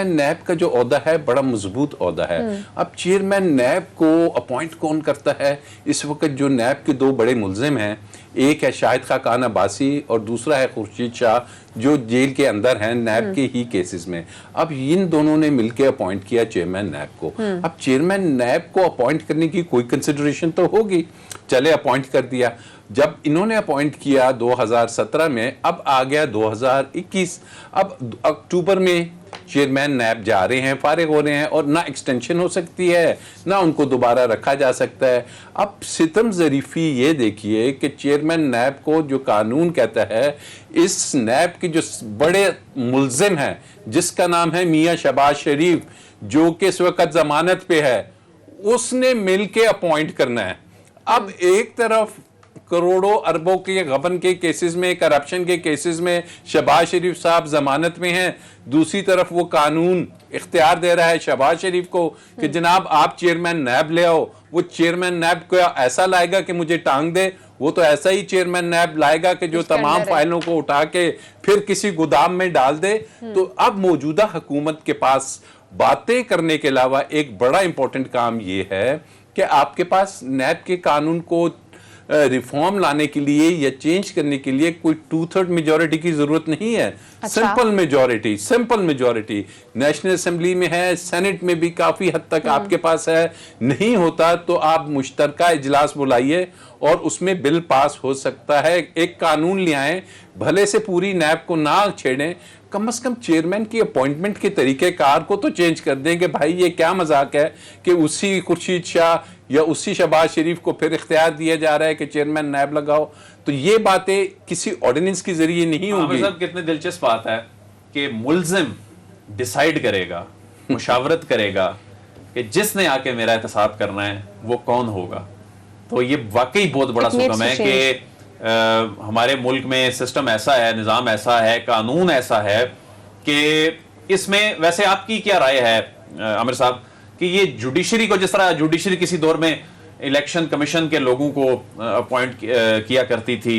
नैब का जो ओहदा है बड़ा मजबूत ओहदा है। अब चेयरमैन नैब को अपॉइंट कौन करता है? इस वक्त जो नैब के दो बड़े मुल्जिम हैं, एक है शाहिद खान अब्बासी और दूसरा है खुर्शीद शाह, जो जेल के अंदर हैं नैब के ही केसेस में। अब इन दोनों ने मिलकर अपॉइंट किया चेयरमैन नैब को। अब चेयरमैन नैब को अपॉइंट करने की कोई कंसिडरेशन तो होगी, चले अपॉइंट कर दिया। जब इन्होंने अपॉइंट किया 2017 में, अब आ गया 2021, अब अक्टूबर में चेयरमैन नैब जा रहे हैं, फारिग हो रहे हैं, और ना एक्सटेंशन हो सकती है ना उनको दोबारा रखा जा सकता है। अब सितम ज़रीफ़ी ये देखिए कि चेयरमैन नैब को जो कानून कहता है, इस नैब के जो बड़े मुल्जिम हैं जिसका नाम है मियां शहबाज शरीफ, जो कि इस वक्त जमानत पे है, उसने मिल के अपॉइंट करना है। अब एक तरफ करोड़ों अरबों के गबन के केसेस में, करप्शन के केसेस में शहबाज शरीफ साहब जमानत में हैं, दूसरी तरफ वो कानून इख्तियार दे रहा है शहबाज शरीफ को कि जनाब आप चेयरमैन नैब ले आओ। वो चेयरमैन नैब को ऐसा लाएगा कि मुझे टांग दे, वो तो ऐसा ही चेयरमैन नैब लाएगा कि जो तमाम फाइलों को उठा के फिर किसी गोदाम में डाल दे। तो अब मौजूदा हुकूमत के पास बातें करने के अलावा एक बड़ा इंपॉर्टेंट काम ये है कि आपके पास नैब के कानून को रिफॉर्म लाने के लिए या चेंज करने के लिए कोई 2/3 मेजॉरिटी की जरूरत नहीं है। सिंपल मेजॉरिटी नेशनल असेंबली में है, सेनेट में भी काफी हद तक आपके पास है। नहीं होता तो आप मुश्तरका इजलास बुलाइए और उसमें बिल पास हो सकता है। एक कानून ले आए, भले से पूरी नैब को ना छेड़ें, कम से कम चेयरमैन की अपॉइंटमेंट के तरीकेकार को तो चेंज कर दें कि भाई ये क्या मजाक है कि उसी खुर्शीद शाह या उसी शहबाज शरीफ को फिर इख्तियार दिया जा रहा है कि चेयरमैन नैब लगाओ। तो ये बातें किसी ऑर्डिनेंस के जरिए नहीं होंगी। साहब कितनी दिलचस्प बात है कि मुल्जिम डिसाइड करेगा, मुशावरत करेगा कि जिसने आके मेरा एहतसाब करना है वो कौन होगा। तो ये वाकई बहुत बड़ा सुकम है कि हमारे मुल्क में सिस्टम ऐसा है, निज़ाम ऐसा है, कानून ऐसा है कि इसमें वैसे आपकी क्या राय है आमिर साहब कि ये जुडिशरी को, जिस तरह जुडिशरी किसी दौर में इलेक्शन कमीशन के लोगों को अपॉइंट किया करती थी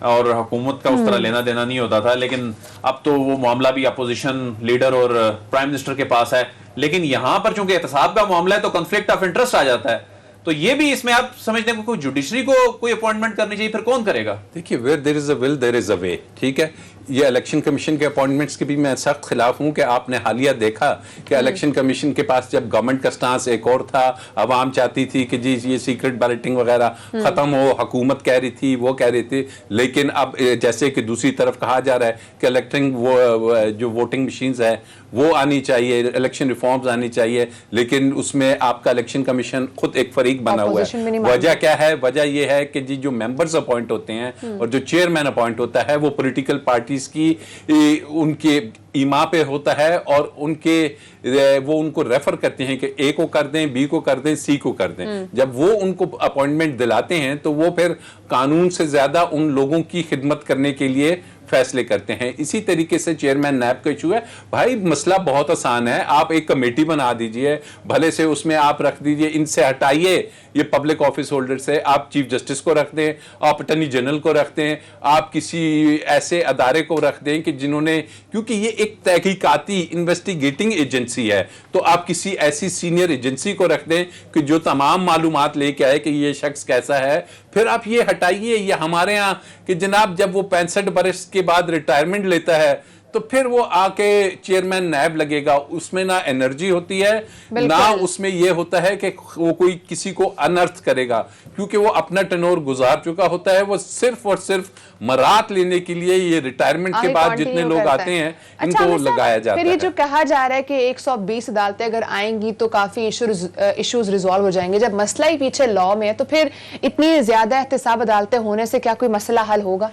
और हुकूमत का उस तरह लेना देना नहीं होता था, लेकिन अब तो वो मामला भी अपोजिशन लीडर और प्राइम मिनिस्टर के पास है, लेकिन यहां पर चूंकि एहतसाब का मामला है तो कॉन्फ्लिक्ट ऑफ इंटरेस्ट आ जाता है। तो ये भी इसमें आप समझते हैं कोई जुडिशरी को कोई अपॉइंटमेंट करनी चाहिए, फिर कौन करेगा? देखिए, where there is a will there is a way. ठीक है, ये इलेक्शन कमीशन के अपॉइंटमेंट्स के भी मैं सख्त खिलाफ हूं कि आपने हालिया देखा कि इलेक्शन कमीशन के पास जब गवर्नमेंट का स्टांस एक और था, अवाम चाहती थी कि जी ये सीक्रेट बैलेटिंग वगैरह खत्म हो, हुकूमत कह रही थी, वो कह रही थी, लेकिन अब जैसे कि दूसरी तरफ कहा जा रहा है कि इलेक्टिंग जो वोटिंग मशीन्स है वो आनी चाहिए, इलेक्शन रिफॉर्म्स आनी चाहिए, लेकिन उसमें आपका इलेक्शन कमीशन खुद एक फरीक बना हुआ है। वजह क्या है? वजह ये है कि जी जो मेंबर्स अपॉइंट होते हैं और जो चेयरमैन अपॉइंट होता है वो पॉलिटिकल पार्टीज की उनके ईमा पे होता है और वो उनको रेफर करते हैं कि ए को कर दें, बी को कर दें, सी को कर दें। जब वो उनको अपॉइंटमेंट दिलाते हैं तो वो फिर कानून से ज्यादा उन लोगों की खिदमत करने के लिए फैसले करते हैं। इसी तरीके से चेयरमैन नैब का इशू है। भाई मसला बहुत आसान है, आप एक कमेटी बना दीजिए, भले से उसमें आप रख दीजिए, इनसे हटाइए ये पब्लिक ऑफिस होल्डर से, आप चीफ जस्टिस को रख दें, आप अटॉर्नी जनरल को रख दें, आप किसी ऐसे अदारे को रख दें कि जिन्होंने, क्योंकि ये एक तहकीकाती इन्वेस्टिगेटिंग एजेंसी है, तो आप किसी ऐसी सीनियर एजेंसी को रख दें कि जो तमाम मालूमात लेके आए कि ये शख्स कैसा है। फिर आप ये हटाइए, ये हमारे यहाँ कि जनाब जब वो 65 बरस के बाद रिटायरमेंट लेता है तो फिर वो आके चेयरमैन नैब लगेगा, उसमें ना एनर्जी होती है ना उसमें ये होता है कि वो कोई किसी को अनर्थ करेगा, क्योंकि वो अपना टर्नओवर गुजार चुका होता है। वो सिर्फ और सिर्फ मरात लेने के लिए ये रिटायरमेंट के बाद जितने लोग आते हैं इनको लगाया जाता है। फिर ये जो कहा जा रहा है कि 120 अदालतें अगर आएंगी तो काफी इश्यूज रिजॉल्व हो जाएंगे, जब मसला ही पीछे लॉ में है तो फिर इतनी ज्यादा एहतसाब अदालतें होने से क्या कोई मसला हल होगा?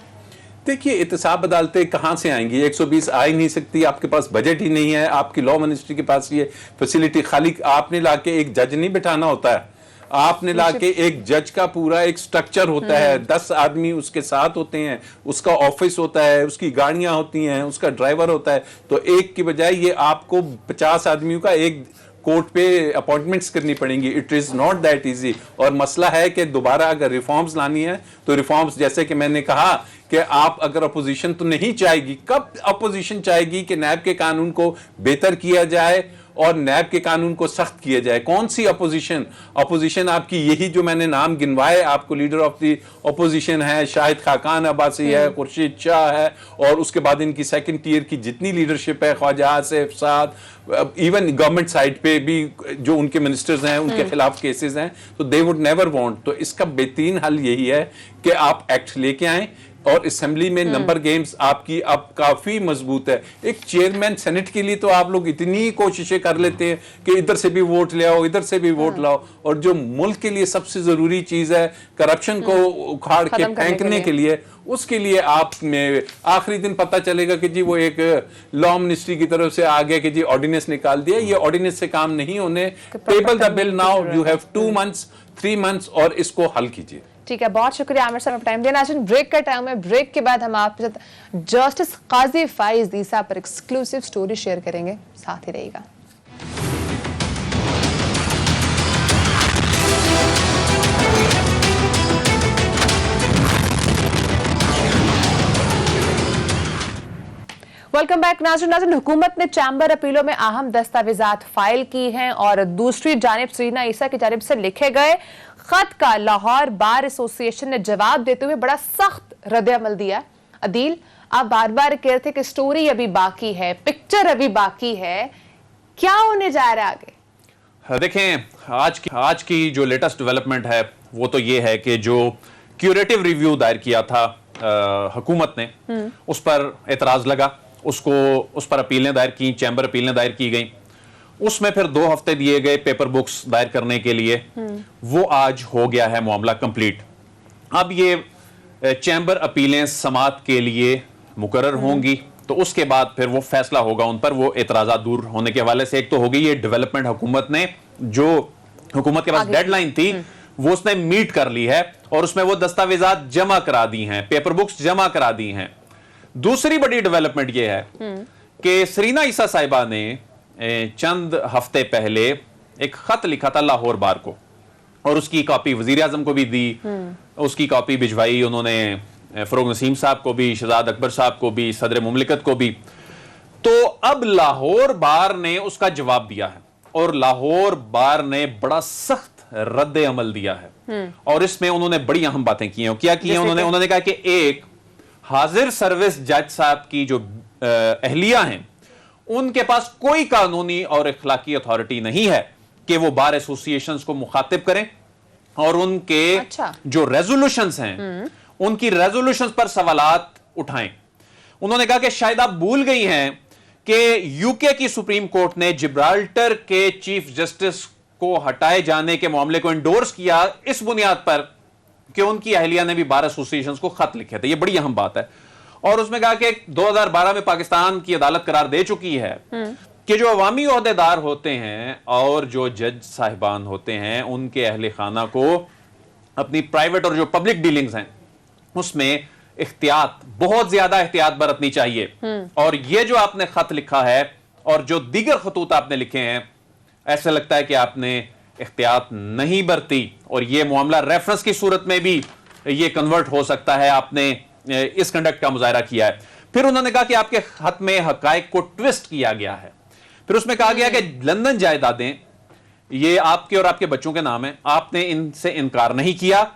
देखिए, एहतसाब अदालतें कहाँ से आएंगी? 120 आ ही नहीं सकती, आपके पास बजट ही नहीं है, आपकी लॉ मिनिस्ट्री के पास ये फैसिलिटी, खाली आपने लाके एक जज नहीं बिठाना होता है, आपने लाके एक जज का पूरा एक स्ट्रक्चर होता है, 10 आदमी उसके साथ होते हैं, उसका ऑफिस होता है, उसकी गाड़ियां होती हैं, उसका ड्राइवर होता है, तो एक की बजाय ये आपको 50 आदमियों का एक कोर्ट पे अपॉइंटमेंट्स करनी पड़ेंगी। It is not that easy. और मसला है कि दोबारा अगर रिफॉर्म्स लानी है तो रिफॉर्म्स, जैसे कि मैंने कहा कि आप अगर अपोजिशन तो नहीं चाहेगी, कब अपोजिशन चाहेगी कि नैब के कानून को बेहतर किया जाए और नैब के कानून को सख्त किया जाए? कौन सी अपोजिशन? अपोजिशन आपकी यही जो मैंने नाम गिनवाए, आपको लीडर ऑफ द अपोजिशन है, शाहिद खाकान अब्बासी है, खुर्शीद शाह है, और उसके बाद इनकी सेकंड टियर की जितनी लीडरशिप है, ख्वाजा आसिफ साद, इवन गवर्नमेंट साइड पे भी जो उनके मिनिस्टर्स हैं उनके खिलाफ केसेस हैं, तो दे वुड नेवर वांट। तो इसका बेहतरीन हल यही है कि आप एक्ट लेके आएं और असेंबली में नंबर गेम्स आपकी अब काफी मजबूत है। एक चेयरमैन सेनेट के लिए तो आप लोग इतनी कोशिशें कर लेते हैं कि इधर से भी वोट ले आओ, इधर से भी वोट लाओ, और जो मुल्क के लिए सबसे जरूरी चीज है करप्शन को उखाड़ के फेंकने के लिए, उसके लिए आप में आखिरी दिन पता चलेगा कि जी वो एक लॉ मिनिस्ट्री की तरफ से आ गया कि जी ऑर्डिनेंस निकाल दिया। ये ऑर्डिनेंस से काम नहीं होने। Table the bill now, you have 2 months 3 months और इसको हल कीजिए। ठीक है, बहुत शुक्रिया आमिर साहब टाइम देना। आज ब्रेक का टाइम है, ब्रेक के बाद हम आपके साथ जस्टिस काजी फाइज ईसा पर एक्सक्लूसिव स्टोरी शेयर करेंगे, साथ ही रहेगा। Welcome back. नाज़रीन, हुकूमत ने चैम्बर अपीलों में अहम दस्तावेजात फाइल की हैं और दूसरी जानिब सरीना ईसा की जानिब से लिखे गए खत का लाहौर बार एसोसिएशन ने जवाब देते हुए बड़ा सख्त रद्द-ए-अमल दिया। अदील, आप बार बार कह रहे थे कि स्टोरी अभी बाकी है, पिक्चर अभी बाकी है, क्या होने जा रहा है आगे? देखें, आज की जो लेटेस्ट डेवलपमेंट है वो तो ये है कि जो क्यूरेटिव रिव्यू दायर किया था हुकूमत ने, उस पर एतराज लगा, उस पर अपीलें दायर की, चैम्बर अपीलें दायर की गई, उसमें फिर 2 हफ्ते दिए गए पेपर बुक्स दायर करने के लिए। वो आज हो गया है मामला कंप्लीट। अब ये चैम्बर अपीलें समात के लिए मुकर्रर होंगी, तो उसके बाद फिर वो फैसला होगा उन पर, वो एतराज़ात दूर होने के हवाले से। एक तो हो गई ये डेवलपमेंट, हुकूमत ने जो हुकूमत के पास डेडलाइन थी वो उसने मीट कर ली है और उसमें वो दस्तावेजात जमा करा दी हैं, पेपर बुक्स जमा करा दी हैं। दूसरी बड़ी डेवलपमेंट ये है कि सरीना ईसा साहिबा ने चंद हफ्ते पहले एक खत लिखा था लाहौर बार को, और उसकी कॉपी वजीर आजम को भी दी, उसकी कॉपी भिजवाई उन्होंने फरोग नसीम साहब को भी, शहजाद अकबर साहब को भी, सदर मुमलिकत को भी। तो अब लाहौर बार ने उसका जवाब दिया है और लाहौर बार ने बड़ा सख्त रद्द अमल दिया है, और इसमें उन्होंने बड़ी अहम बातें की हैं। क्या की हैं उन्होंने कहा कि एक, हाजिर सर्विस जज साहब की जो अहलिया हैं उनके पास कोई कानूनी और इखलाकी अथॉरिटी नहीं है कि वो बार एसोसिएशंस को मुखातिब करें और उनके जो रेजोल्यूशंस हैं उनकी रेजोल्यूशंस पर सवालात उठाएं। उन्होंने कहा कि शायद आप भूल गई हैं कि यूके की सुप्रीम कोर्ट ने जिब्राल्टर के चीफ जस्टिस को हटाए जाने के मामले को इंडोर्स किया इस बुनियाद पर कि उनकी अहलिया ने भी बार एसोसिएशंस को खत लिखे थे। ये बड़ी अहम बात है। और उसमें कहा कि 2012 में पाकिस्तान की अदालत करार दे चुकी है कि जो अवामी ओहदेदार होते हैं और जो जज साहिबान होते हैं उनके अहले खाना को अपनी प्राइवेट और जो पब्लिक डीलिंग्स हैं उसमें एहतियात, बहुत ज्यादा एहतियात बरतनी चाहिए। और ये जो आपने खत लिखा है और जो दीगर खतूत आपने लिखे हैं, ऐसा लगता है कि आपने एहतियात नहीं बरती और ये मामला रेफरेंस की सूरत में भी ये कन्वर्ट हो सकता है, आपने इस कंडक्ट का मुजाहरा किया है। फिर उन्होंने कहा कि आपके खत में हकायक को ट्विस्ट किया गया है। फिर उसमें कहा गया कि लंदन जायदादें ये आपके और आपके बच्चों के नाम है, आपने इनसे इनकार नहीं किया,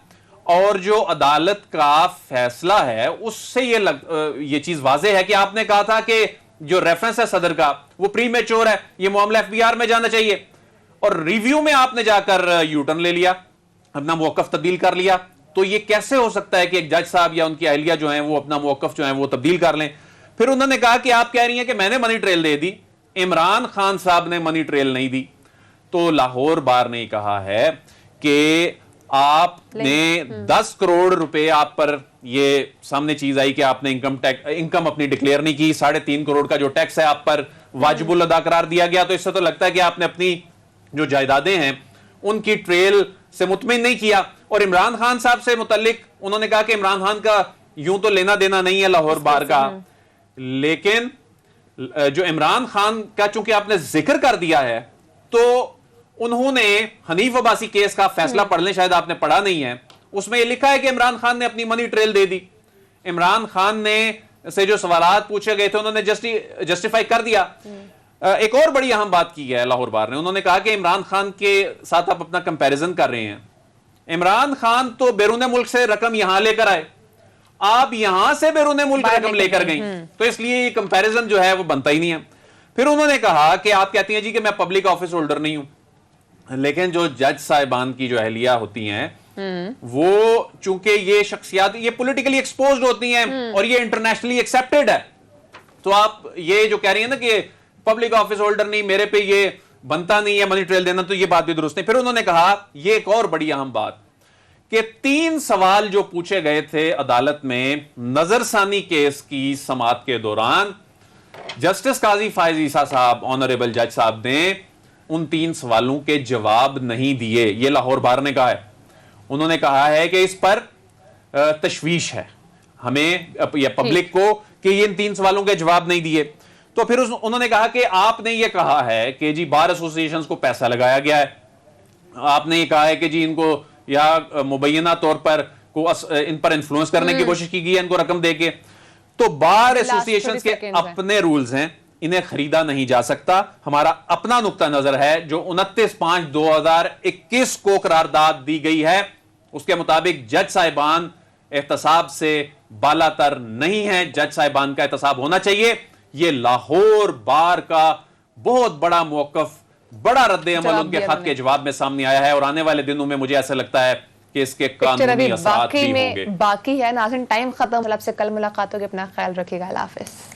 और जो अदालत का फैसला है उससे ये चीज वाज़ेह है कि आपने कहा था कि जो रेफरेंस है सदर का वो प्रीमेच्योर है, ये मामला एफबीआर में जाना चाहिए, और रिव्यू में आपने जाकर यूटर्न ले लिया, अपना मौकफ तब्दील कर लिया। तो ये कैसे हो सकता है कि एक जज साहब या उनकी अहलिया जो है वो अपना मौकफ जो है वो तब्दील कर लें। फिर उन्होंने कहा कि आप कह रही हैं कि मैंने मनी ट्रेल दे दी, इमरान खान साहब ने मनी ट्रेल नहीं दी। तो लाहौर बार ने कहा है कि आपने 10 करोड़ रुपए आप पर ये सामने चीज आई कि आपने इनकम अपनी डिक्लेयर नहीं की, 3.5 करोड़ का जो टैक्स है आप पर वाजिबुल अदा करार दिया गया। तो इससे तो लगता है कि आपने अपनी जो जायदादें हैं उनकी ट्रेल से मुतमिन नहीं किया। और इमरान खान साहब से मुतल्लिक उन्होंने कहा कि इमरान खान का यूं तो लेना देना नहीं है लाहौर बार का, लेकिन जो इमरान खान का चूंकि आपने जिक्र कर दिया है तो उन्होंने हनीफ अब्बासी केस का फैसला पढ़ लें, शायद आपने पढ़ा नहीं है, उसमें यह लिखा है कि इमरान खान ने अपनी मनी ट्रेल दे दी। इमरान खान ने से जो सवालात पूछे गए थे उन्होंने जस्टिफाई कर दिया। एक और बड़ी अहम बात की है लाहौर बार ने, उन्होंने कहा कि इमरान खान के साथ आप अपना कंपैरिजन कर रहे हैं। इमरान खान तो बैरून मुल्क से रकम यहां लेकर आए, आप यहां से बैरून मुल्क रकम लेकर गई, तो इसलिए ये कंपैरिजन जो है वो बनता ही नहीं है। फिर उन्होंने कहा कि आप कहती हैं जी कि मैं पब्लिक ऑफिस होल्डर नहीं हूं, लेकिन जो जज साहिबान की जो अहलिया होती हैं वो चूंकि ये शख्सियात ये पॉलिटिकली एक्सपोज्ड होती हैं और ये इंटरनेशनली एक्सेप्टेड है, तो आप ये जो कह रही है ना कि पब्लिक ऑफिस होल्डर नहीं, मेरे पे ये बनता नहीं है मनी ट्रेल देना, तो ये बात भी दुरुस्त नहीं। फिर उन्होंने कहा ये एक और बड़ी अहम बात कि 3 सवाल जो पूछे गए थे अदालत में नजरसानी केस की समाअत के दौरान, जस्टिस काजी फायज ईसा साहब ऑनरेबल जज साहब ने उन 3 सवालों के जवाब नहीं दिए। ये लाहौर बार ने कहा है, उन्होंने कहा है कि इस पर तशवीश है हमें या पब्लिक को कि ये इन 3 सवालों के जवाब नहीं दिए। तो फिर उन्होंने कहा कि आपने ये कहा है कि जी बार एसोसिएशन को पैसा लगाया गया है, आपने ये कहा है कि जी इनको या मुबैना तौर पर इन पर इन्फ्लुएंस करने की कोशिश की गई है इनको रकम देके। तो बार एसोसिएशन के अपने रूल्स हैं, इन्हें खरीदा नहीं जा सकता। हमारा अपना नुक्ता नजर है जो 29/5/2021 को करारदाद दी गई है, उसके मुताबिक जज साहिबान एहतसाब से बालातर नहीं है, जज साहिबान का एहतसाब होना चाहिए। ये लाहौर बार का बहुत बड़ा मौकफ, बड़ा रद्द अमल उनके खत के जवाब में सामने आया है और आने वाले दिनों में मुझे ऐसा लगता है कि इसके कानूनी असरात भी होंगे। बाकी है नाज़रीन, टाइम खत्म, आपसे कल मुलाकात होगी, अपना ख्याल रखिएगा, अल्लाह हाफिज़।